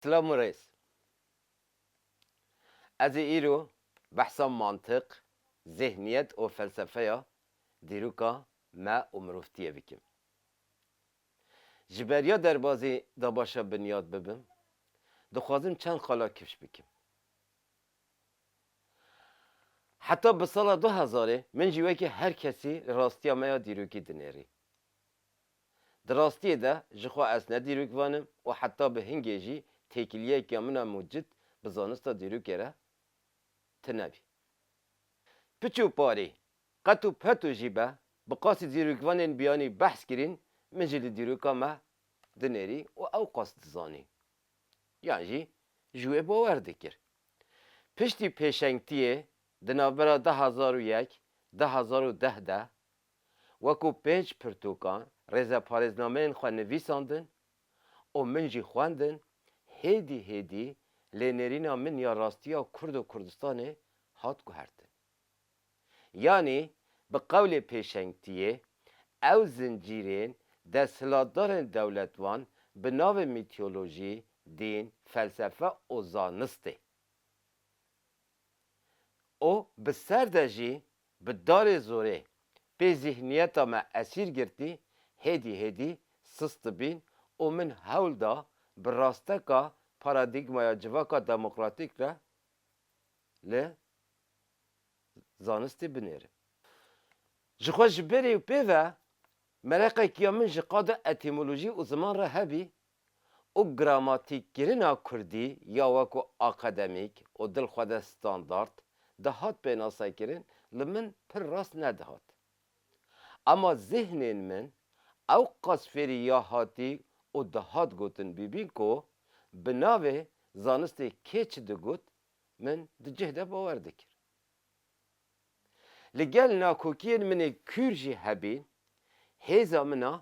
سلام رئیس. از ایرو بحثا منطق، ذهنیت و فلسفه دیروکا ما و مروفتیه بکیم. جبریا در بازی دا باشا بنیاد ببم دخوازم چند خالا کفش بکیم. حتی به سال 2000 من جوه که هر کسی راستی ما دیروکی دنیری. در راستی ده جخوا از ندیروک وانم و حتی به هنگیجی تکیلیه که من موجود بزانستا دیروکی را تنبی. پچو پاری قطو پتو جیبه بقاسی دیروکوانین بیانی بحث کرین مجل دیروکا ما دنیری و او قاست زانی یعنی جی جوه باور دکر پشتی پیشنگتیه دنابرا 2001 2010 وکو 5 پرتوکان رزا پارزنامه خواه نویساندن و من جی خواندن هیدی لینرینا من یا راستیا کرد و کردستانه هات گوهردن یعنی به قول پیشنگتیه او زنجیرین دستلاتدار دولتوان به ناو میتیولوژی، دین، فلسفه و زانسته او به سردجی به دار زوره به ذهنیت ما اسیر گرتی هدی سست بین و من حول دا به راسته که پارادیگمایا جواکا دموکراتیک را زانسته بنیره جخوش بری و پیوه مرقه کیا من جقاد اتیمولوژی و زمان را هبی و گراماتیک گرنا کردی یا وکو اکادمیک و دل خود استاندارد دهات بیناسا کرن لمن پر راست ندهات اما ذهن من او قصفری یا هاتی و دهات گوتن بیبین کو بناوه زانسته کچ دگوت من دجهده باور دکر لگل ناکوکین من کورجی هبین هیزا منا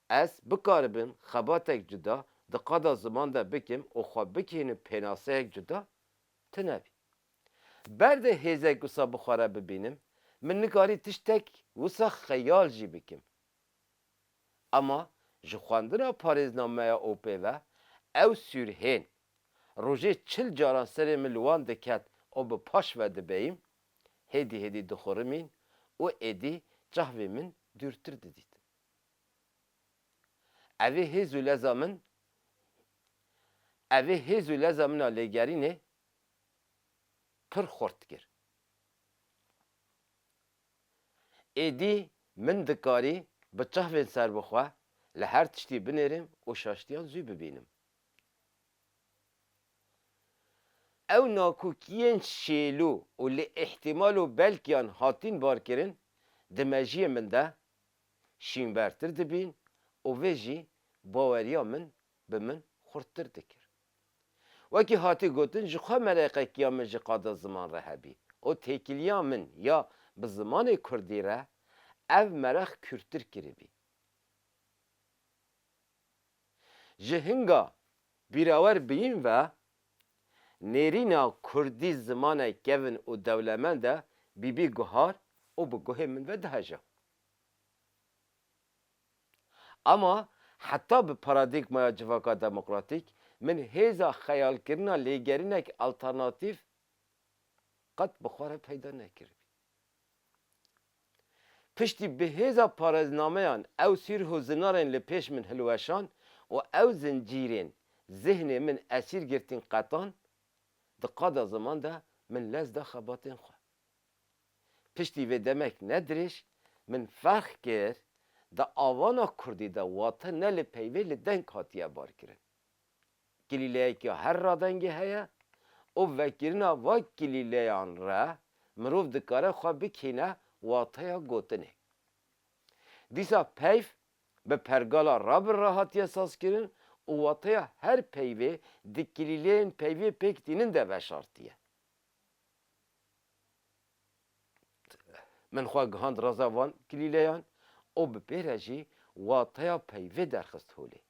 از بکاربن خباتک جدا دقادا زمان دا بکم و خواه بکین پیناسه یک جدا تنبی برد هیزا گسا بخواره ببینم من نگاری تشتک وسا خیال جی بکم اما جخواندنا پارزنامه اوپی و او سورهین روژه 40 جاران سر ملوان دکت او به پاش و دبیم هدی دخورمین و ادی جهوی من دورتر دید اوه هزو لزامن لگرینه پر خورد گر ادی من دکاری به جهوی سر بخواه لهر تشتی بنیرم و شاشتیان زوی ببینم او ناکوکیین شیلو و لی احتمالو بلکیان هاتین بار کرن دمجی من ده شین برتر دبین و ویجی باوریا من به من خورتر دکر وکی هاتی گوتن جخوا ملقه کیا من جی قادا زمان را هبی و تکیلیا من یا به زمان کردی را او مرخ کورتر کری بی جهنگا بیراور بین و نیرینا کردی زمان گون و دولمند بی گوهار و بگوه من و دهجا اما حتی به پارادیگما جواکا دموکراتیک من هیزا خیال کرنا لیگرینک الترناتیف قد بخواره پیدا نکرد پشتی به هیزا پارزنامهان او سیر حوزنارن لپیش من هلوشان و او زنجیرین ذهن من اسیر گرتین قطان دقادا زمان ده من لز ده خباتین خواه پشتی و دمک ندرش من فرق کرد دا آوانا کردی دا واتن نل پیوه لدنگ هاتیه بار کرن گلیله که هر رادنگی هیا او وکرنا و گلیله آن را مروف دکاره خواه بکینه واتیا گوتنه دیسا پیف به پرگالا رابر راحتی اساس کرن و واتیا هر پیوه دی گلیله پیوه پیک دینن ده وشارتیه من خواه گهاند رازاوان گلیلیان او به پیرجی واتیا پیوه درخست هولی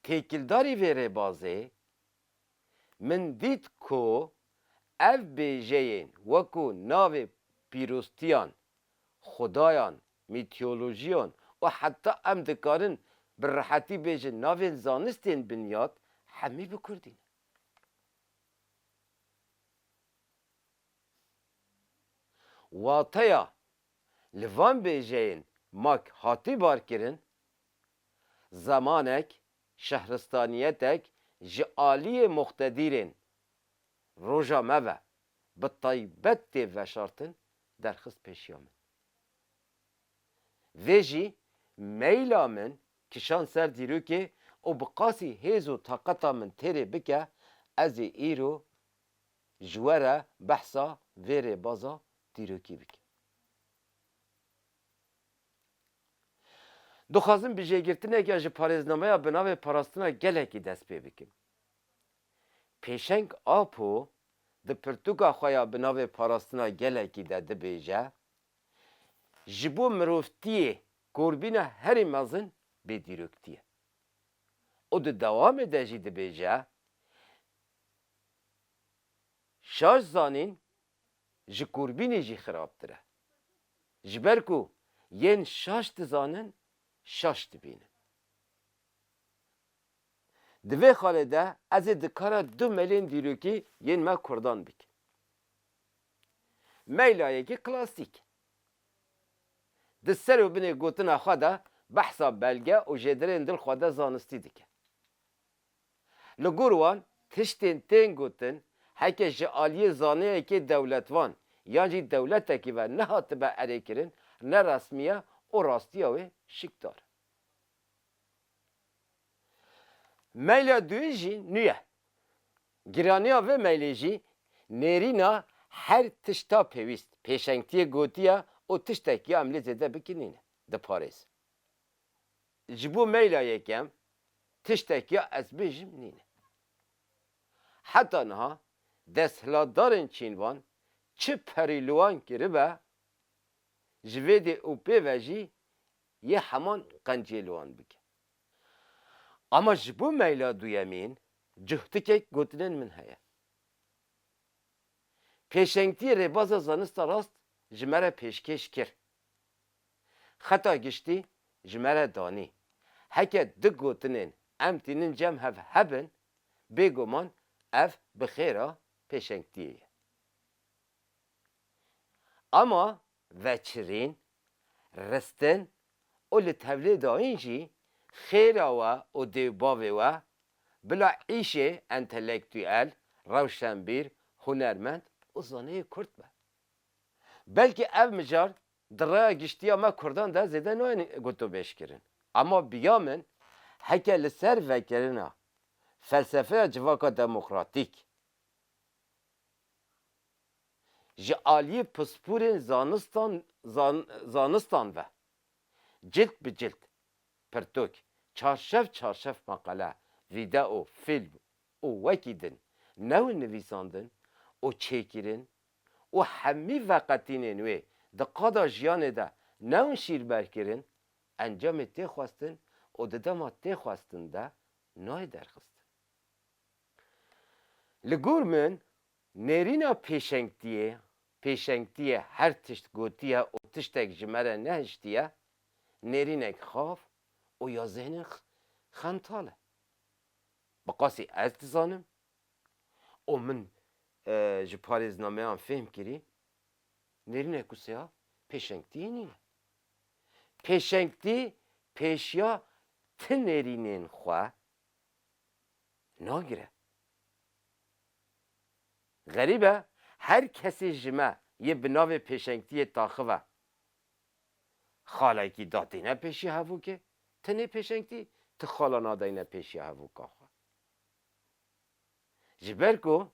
تکیلداری ویره بازه من دید کو اف بیجین وکو ناو پیروستیان خدایان میتیولوژیان و حتی ام دکارن بر راحتی بیجن ناو زانستین بنیاد همی بکردین. واتیا لوان بیجین ماک هاتی بار کرن زمانک شهرستانیتک جعالی مقتدیرین روژا مبه به طیبت تی وشارتن درخست پیشیامن. ویجی میلا من کشان سر دیرو که او بقاسی هیزو طاقتا من تیره بکه از ایرو جواره بحثا ویره بازا دیروکی بکه. دخوازم بیجه گرتنه که اجه پارزنامه یا بناوه پاراستنا گلکی دست پی بکم. پیشنگ آپو ده پرتوکا خواه بناوه پاراستنا گلکی ده بیجه جبو مروفتیه قربین هری مزن به دیروکتیه. او ده دوام ده جی ده بیجه شاش زانین جی قربینی جی خراب تره. جبرکو ین شاش تزانن شاش تبینن. دوی خاله ده از دکارا 2 میلیون دیروکی ین ما کردان بک. میلایه که کلاسیک. دسر و بینه گوتن خواده بحثا بلگه و جدرین دل خواده زانستی دکه. لگوروان تشتین تین گوتن هکه جعالی زانه که دولتوان یا جی دولته که و نه هات به اره کرن نه رسمیه و راستیه و شکدار. میلا دوی جی نیه. گرانیا و میلی جی نیرینا هر تشتا پیوست پیشنگتی گوتیه و تشتکی عملی زده بکنینه ده پاریس. جبو میلا یکم تشتکی از بیجم نینه. حتی نها دستهلادارن چینوان چه پریلوان کره به جوید او پیوژی یه همان قنجیلوان بگه. اما جبو میلا دویمین جهتی که گوتنن من هیا. پیشنگتی رباز زانست راست جمره پیشکش کر. خطا گشتی جمره دانی. هکه ده گوتنن امتینن جم هبن بگمان اف بخیره پیشنگتیه. اما وچرین رستن او لتولید آینجی خیره و دیباوه و بلا عیشه انتلیکتویل روشنبیر هنرمند و زانه کرد به. بلکه اف مجار درای گشتی اما کردان ده زیده نوین گوتو بیش کرن. اما بیامن هکه لسر وکرنا فلسفه جواکا دموکراتیک جعالی پسپورین زانستان و جلد به جلد پرتوک چارشف مقاله ویدئو فیلم او وکیدن نو نویساندن او چیکیرن او همی وقتین نوی ده قادا جیانه ده نو شیر برکرن انجام تی خواستن او ده دما تی خواستن ده نای درخست. لگور من نرینا پیشنگتیه هر تشت گوتیه و تشتک جمره نهشتیه نرینک خاف و یا ذهن خانتاله. بقاسی از تزانم و من جپاریز نامه هم فهم کری نرینک کسیا پیشنگتیه نینه. پیشنگتی پیشیا تنرینین خواه ناگره. غریبه هر کسی جمع یه بناو پیشنگتی تاخوه خاله کی دادینه پیشی هفو که تنه پیشنگتی تو خاله نادینه پیشی هفو که خواه. جبرکو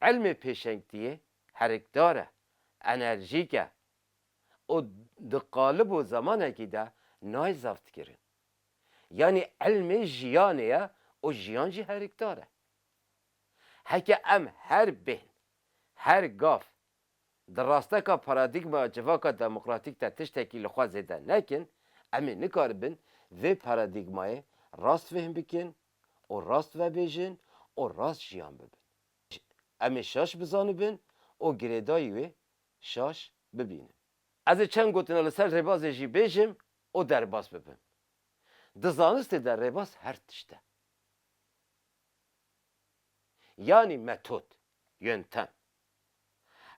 علم پیشنگتیه حرکداره انرژیکه و دقالب و زمانه که ده نای زفت کرن. یعنی علم جیانه و جیان جی حرکداره. هکه ام هر بین هر گاف در راسته که پارادیگما جواکا دموکراتیک تا تشتکی لخوا زیده نکن امی نکار بین و پارادیگمای راست فهم بکن و راست و بیجن و راست جیان ببین. امی شاش بزانو بین و گریدایی و شاش ببینن. از چند گوتنال سر رباز جی بیجم و در باز ببین. دزانست در رباز هر تشته. yani metod, yöntem.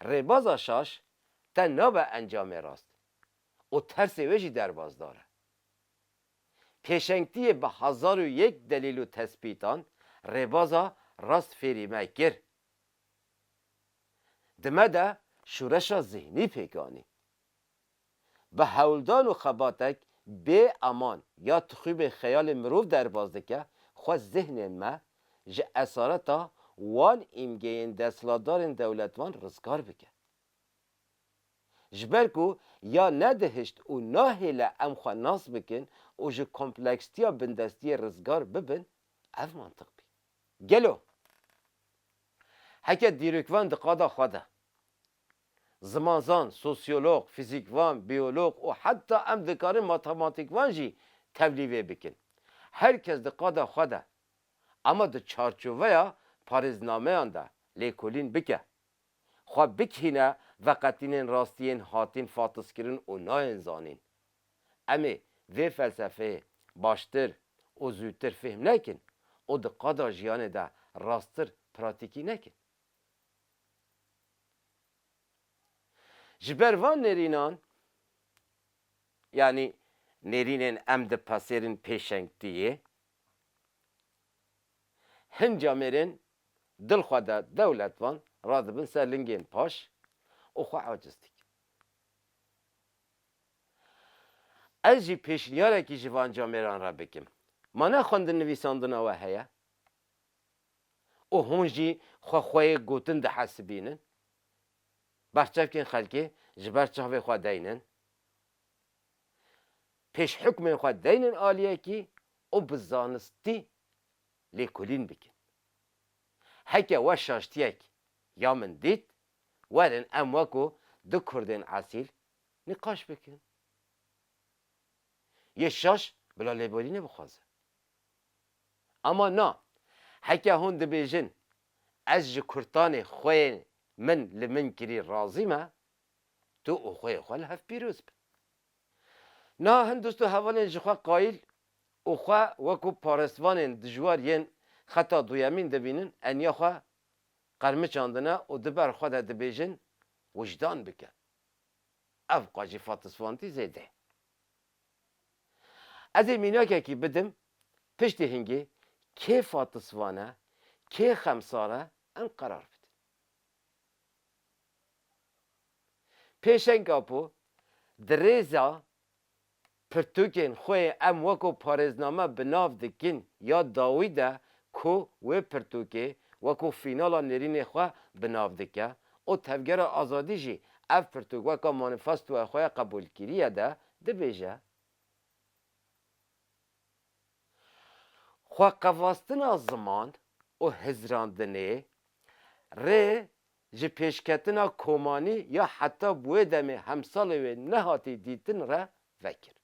Rêbaza şaş te nabe encamê rast. O tersê wê jî derbas dare. Pêşengtiyê bi hezar û yek delîl û tespîtan rêbaza rast fêrî me kir. Di me de şûreşa zihnî pêkanî. Bi hewldan û xebatek bê eman ya tixûbê xeyalê mirov derbas dike, xwe zihnên me ji esareta wan îmgeyên desthilatdarên dewletvan rizgar bike. Ji ber ku ya nedihişt û nahêle em xwe nas bikin û ji komplekstiya bindestiyê rizgar bibin, ev mantık bî. Gelo, heke dîrokvan di qada xwe de, zimanzan, sosyolog, fizikvan, biyolog û heta em dikarin matematîkvan jî tevlîvê bikin. Herkes di qada xwe de, ama di çarçoveya parêznameyan de lêkolîn bike. Xwe bikîne veqetînên rastiyên hatin fatizkirin û nayên zanîn. Em ê vê felsefeyê baştir û zûtir fêm nekin û di qada jiyanê de rasttir pratîkî nekin. Ji ber van nêrînan, yani nêrînên em di pesêrin pêşengtiyê, hin camerên dil xwe de dewletvan radibin ser lingên paş û xwe aciz dikin. Ez jî pêşniyarekî ji van cameran re bikim. Ma ne xwendin nivîsandina we heye? û hûn jî xweyê gotin dihesibînin? Berçavkên xelkê ji ber çavê xwe deynin. Pêşhukmên xwe deynin aliyekî û bi zanistî lêkolîn bikin. Heke we şaştiyek ya min dît, werin em wekû di Kurdên esîl nîqaş bikin. Yê şaş bila lêbolînê bixwaze. Ama na, heke hûn dibêjin ez ji kurtanê xweyê min li min kirî razî me, tu û xweyê xwe li hev pîroz bin. Na hin dost û hevalên ji xwe qayîl û xwe wekû parestvanên dijwar yên xeta duyemîn dibînin, eniya xwe qermiçandine û di ber xwe de dibêjin wijdan bike. Ev qacî fatizvantî zêde. Ez ê mînakekî bidim, piştî hingê kê fatizvan e, kê xemsar e, em qerar bidin. Pêşenga po, di rêza pirtûkên xwe em wekû parêzname bi nav dikin ya dawî de ku wê pirtûkê wekû fînala nêrînê xwe bi nav dike û tevgera azadî jî ev pirtûk weka manîfestoya xwe ya qebûlkiriye de dibêje xweqevastina ziman û hizrandinê rê ji pêşketina komanî ya heta bi wê demê hemsalê wê nehatî dîtin re vekir.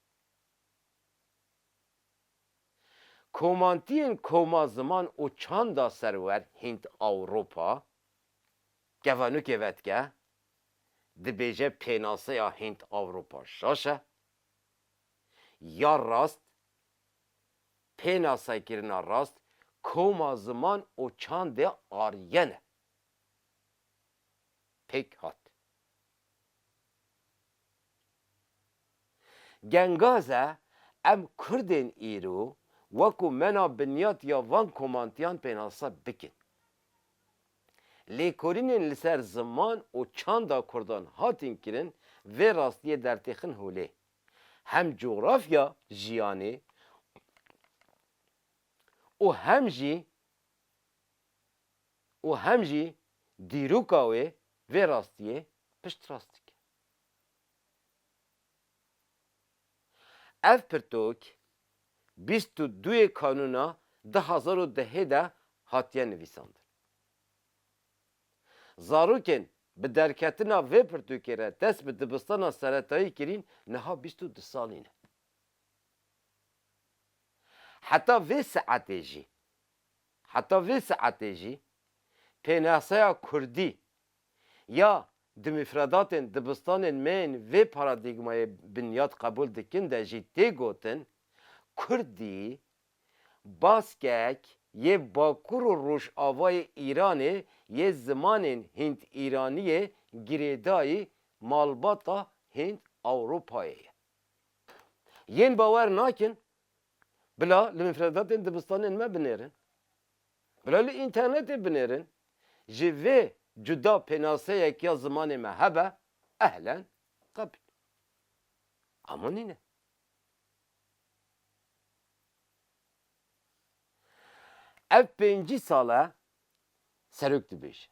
Komantiyên koma ziman û çanda serwer Hint Awropa, gevanûkê vedike, dibêje pênaseya Hint Awropa şaş e, ya rast, pênasekirina rast, koma ziman û çandê Aryen e. Pêk hat. Gengaz e em Kurdên îro wekû mena binyat ya van komantiyan pênasa bikin. Lêkolînên li ser ziman û çanda Kurdan hatin kirin vê rastiyê dertêxin holê. Hem coğrafya jiyanê û hem jî dîroka wê vê rastiyê pişt rast dike. Ev pirtûk 22 Kanûna 2010 de hatiye nivîsandin. Zarokên bi derketina vê pirtûkê re dest bi dibistana seretayî kirîn niha 22 salî ne. Heta vê saetê jî pênaseya Kurdî ya di mifredatên dibistanên me yên vê paradigmayê binyat qebûl dikin de jî tê gotin Kurdî baskek یه باکور و روش آوای ایرانه یه زمان هند ایرانیه گریدای مالباتا هند اروپایه ین باور ناکن بلا لمفردات دبستان ما بنیرن بلا لإنترنت بنیرن جوه جدا پناسه یک یا زمان ما هبه اهلا قبل اما نینه ev 5 sala serok dibiş.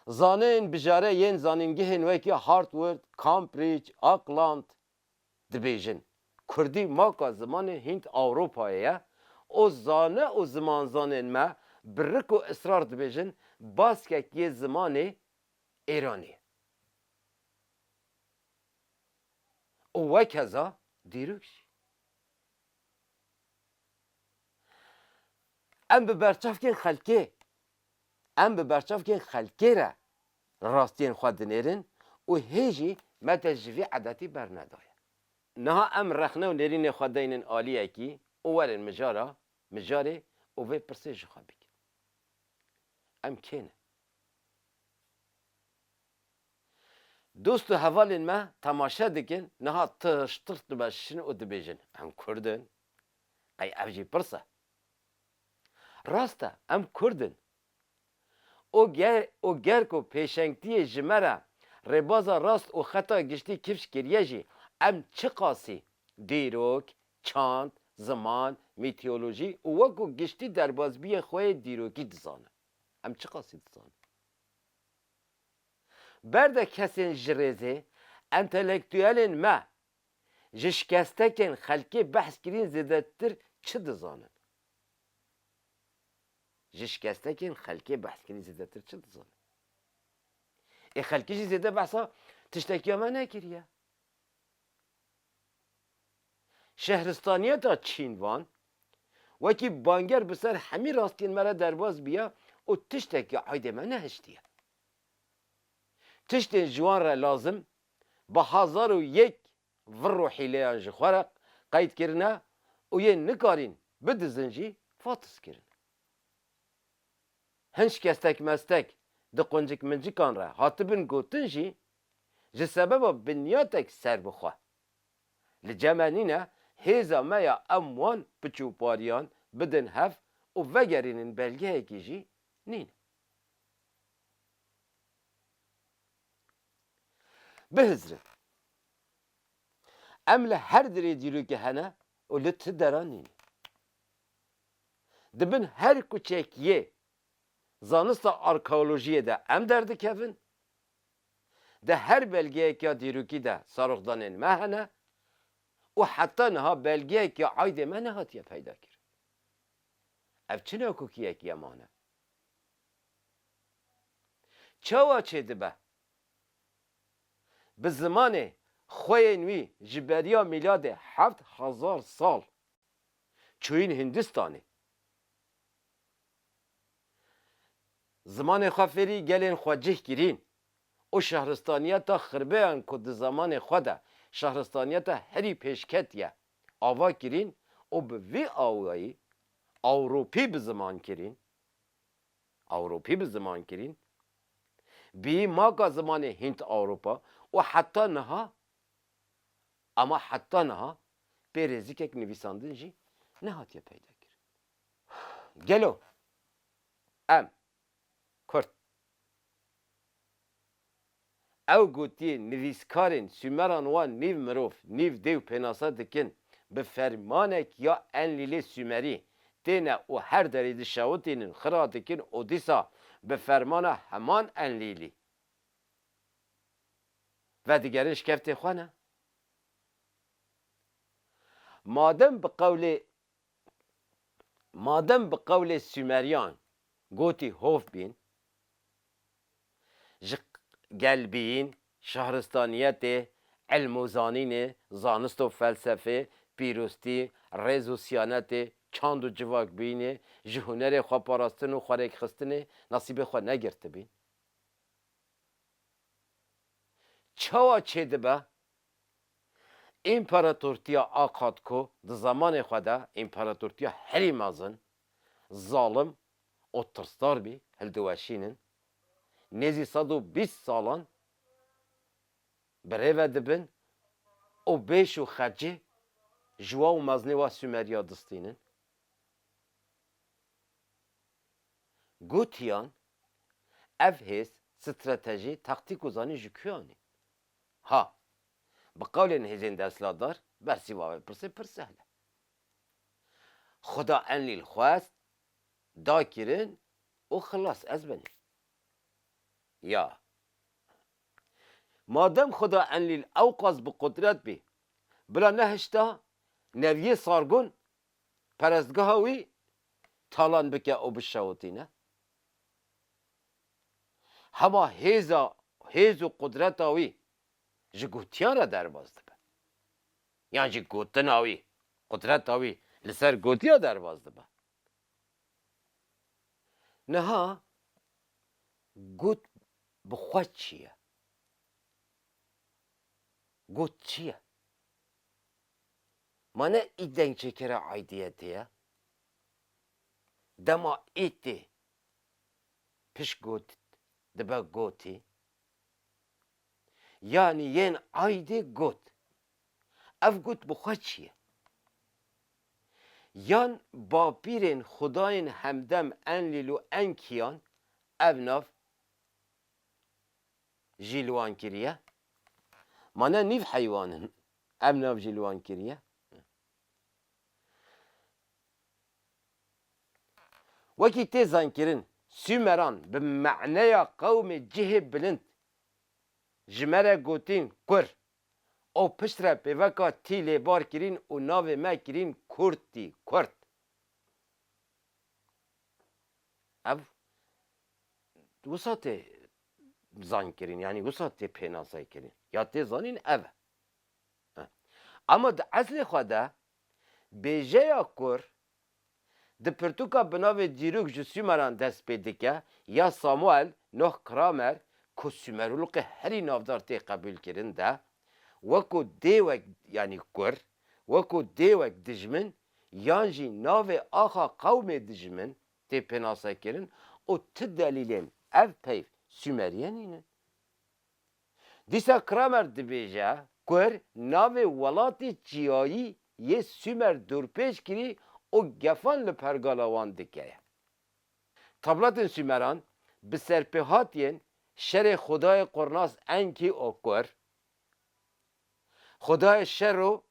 Zanên bijare yên zanîngehên wekî Hartford, Cambridge, Auckland dibêjin. Kurdî maka zimanê Hint Avrupayê ye. O zane û ziman zanên me birik û israr dibêjin baskek yê zimanê Îranê. û wekeza dîrok jî. Em bi berçavkên xelkê re rastiyên xwe dinêrin û hê jî me te ji vê edetî bernedaye. Niha em rexne û nêrînê xwe deynin aliyekî û werin mijarê û vê pirsê ji xwe bikin. Em kê ne? Dost û hevalên me temaşe dikin niha tiştirt dibeşin û dibêjin em Kurdin. Qey ev jî pirs e. Rast e em Kurdin. O ger ku pêşengtiyê ji me re rêbaza rast û xeta giştî kifş kiriye jî em çi qasî dîrok, çand, ziman, meteorolojî û wekû giştî derbasbiyê xwe yê dîrokî dizanin. Em çi qasî dizanin? Berde kesên ji rêzê entelektüelên me ji şikestekên xelkê behs kirîn zêdetir çi dizanin? Ji şikestekên xelkê behs kirîn zêdetir çi dizanin? Xelkê jî zêde behsa tiştekiya me nekiriye. Şehristaniyeta Çînvan wekî banger bi ser hemî rastiyên me re derbas biya û tiştekî eydê me nehiştiye. Tiştên ji wan re lazim bi 1001 vir û hîleyan ji xwe re qeyd kirine û yên nikarîn bidizin jî fatis kirin. Hin şikestek mestek di quncik mincikan re hatibin gotin jî ji sebeba binyatek serbixwe. Li cemenîne hêza me ya em wan biçûpariyan bidin hev û vegerînin belgeyekî jî nîne. Bihizrin. Em li her dirê dîrokê hene û li ti deran nîne. Dibin her kuçekiyê zanista arkeolojiyê de em derdikevin, de her belgeyekiya dîrokî de sarokdanên me hene û heta niha belgeyekiya eydê me nehatiye peyda kirin. Ev çi nekokiyekî yeman e? Çawa çê dibe? Bi zimanê xweyên wî ji beriya mîladê 7000 sal çûyîn Hindistanê. Zimanê xwe fêrî gelên xwe cih kirîn û şehristaniyeta xirbeyan ku di zamanê xwe de şehristaniyeta herî pêşketiye ava kirîn û bi vê awayî Ewropî bi ziman kirîn bîyî maka zimanê Hint Ewropa û heta niha pê rêzîkek nivîsandin jî nehatiye peyda kirin. Gelo em Kurd ew gotiyê nivîskarên Sümeran wan nîv mirov, nîv dêw pênasa dikin bi fermanek ya Enlîlê Sümerî têne û her derê dişewitînin xira dikin û dîsa bi fermana heman Enlîlî vedigerin şikeftê xwe ne? Madem bi qewlê Sümeryan gotî hov bîn, ji gelbîn, şehristaniyetê, ilm û zanînê, zanist û felsefê, pîrostî, rêz û siyanetê, çand û civakbînê, ji hunerê xweparastin û xwerekxistinê nasîbê xwe negirtibîn. Çawa çê dibe امپراتورتیا آقاد کو در زمان خدا امپراتورتیا هری مازن ظالم و ترستار بی هلدوشینن نزی 120 سالان برهوه دبن و بیش و خرجه جوا و مزنی و سومریا دستینن گوتیان اف هست استراتژی تاکتیک و زانی جکیانی ها بقول هزین دستلادار برسی واقع پر سهله خدا انلی الخواست دا کرن و خلاص از بنی یا مادام خدا انلی الاوقاز بقدرت بی بلا نهشتا نویه سارگون پرستگاهوی تالان بکه او بشاوتینه هما هیز و قدرت آوی جی گوتیان را در باز دبه یعنی جی گوتن آوی قدرت آوی لسر گوتیا در باز دبه نها گوت بخواد چیه گوت چیه مانه ایدن چکره عایدیتیه دما ایتی پش گوت دبه گوتی yani yen ayde got. Ev got bu çiye. Yan bapirin Xudayên hemdem en lilu en kiyan ev nav jilwan kiriye. Mana niv hayvanın ev nav jilwan kiriye. Vekî tê zankirin Sümeran bi me'neya qewmê cihê bilind ji me re gotin Kur o pişt re pêveka tî lêbar kirîn û navê me kirîn Kurtî Kurt. Ev wisa tê zankirîn yani wisa tê pênasayî kirîn ya tê zanîn ev e. Ama di eslê xwe de bêjeya Kur di pirtûka bi navê dîrok ji Sümeran dest pê dike ya Samuel Noh Kramer ku Sümerûlqê herî navdar tê qebûl kirin de wekû dêwek yani Kur wekû dêwek dijmin yan jî navê axa qewmê dijmin tê pênasayî kirin û ti delîlên ev peyv Sümeryen înin. Dîsa Kramer dibêje Kur navê welatê çiyayî yê Sümer dûrpêç kirî û gefan li pergala wan dikeye. Tablatên Sümeran bi serpêhatiyên şerê Xudayê Qurnas enkî o Kur Xudayê şer û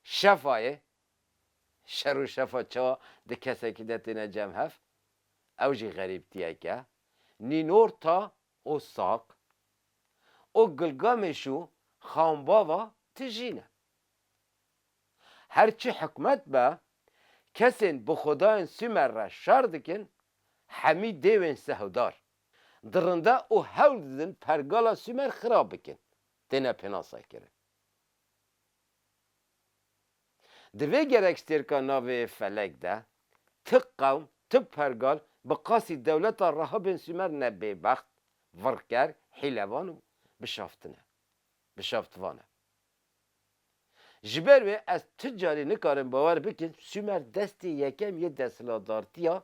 şefayê şer û şefa çawa di kesekî de têne cem hev ew jî xerîbtiyeke nînor ta û sak û Gilgameş û xambava tijîne. Her çi hikmet be kesên bi Xudayên Sümer re şer dikin hemî dêwên sehwdar dirinde û hewl didin pergala Sümer xirab bikin têne pênasayî kirin. Di vê gerekstêrka navê felek de ti qewm ti pergal bi qasî dewleta rahibên Sümer ne bêbext virker hîlevan û bişaftivan e. Ji ber wê ez ti carî nikarim bawer bikim Sümer destê yekem yê desthilatdartiya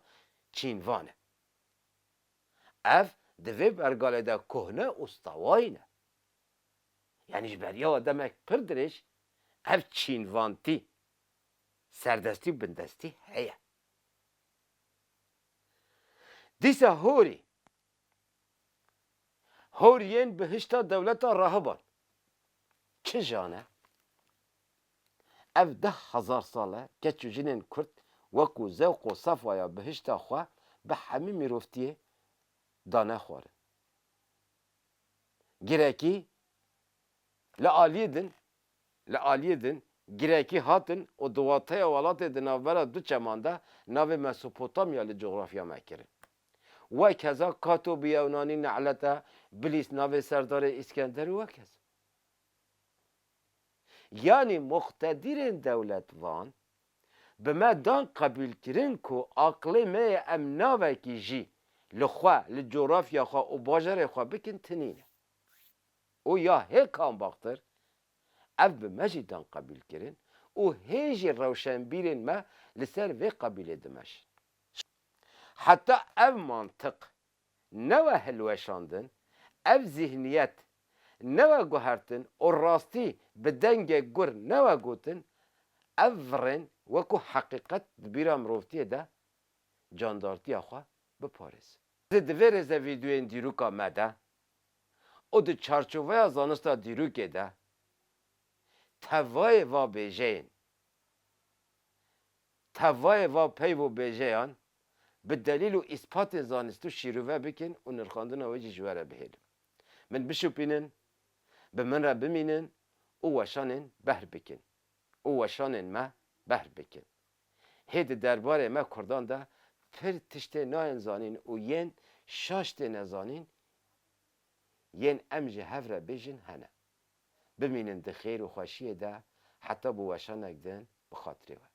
Çînvan e. Ev di vê pergalê de kuhne û stawayî ne. Yani ji beriya we demek pir dirêj ev Çînvantî serdestî û bindestî heye. Dîsa horî horiyên bihişta dewleta rahiban çi jane? Ev 10,000 sal e keç û jinên Kurd wekû zewq û sefaya bihişta xwe bi hemî mirovtiyê dane xwarin. Girekî li aliyê din girekî hatin û di wateya welatê di navbera du çeman de navê Mesopotamya li coğrafya me kirin. Wek heza Kato bi Yewnanî nehlete bilîs navê serdarê İskenderî wek hez. Yani muqtedirên dewlet van bi me dan qebûl kirin ku aqlê me yê em navekî jî li xwe li coğrafya xwe û bajarê xwe bikin tinîne. û ya hêkan baxtir ev bi me jî dan qebîl kirin û hên jî rewşenbîrên me li ser vê qebîlê dimeşin. Heta ev mantık ne ve hilweşandin, ev zihniyet ne ve guhertin û rastî bi dengê gur ne ve gotin, ev virên wekû heqîqet di bîra mirovtiyê de candartiya xwe biparêzin. Di vê rêze vîdyoyên dîroka me de û di çarçoveya zanista dîrokê de tevayê va bêjeyên, tevayê va peyv û bêjeyan bi delîl û îspatên zanistî şîrove bikin û nirxandina wê jî ji we re bihêlin. Min bişopînin, bi min re bimînin û weşanên behr bikin. û weşanên me behr bikin. Hê di derbarê me Kurdan de pir tiştê nayên zanîn û yên şaş tê nezanîn, yên em ji hev re bêjin hene. Bimînin di xêr û xweşiyê de heta bi weşanek din bi xatirê we.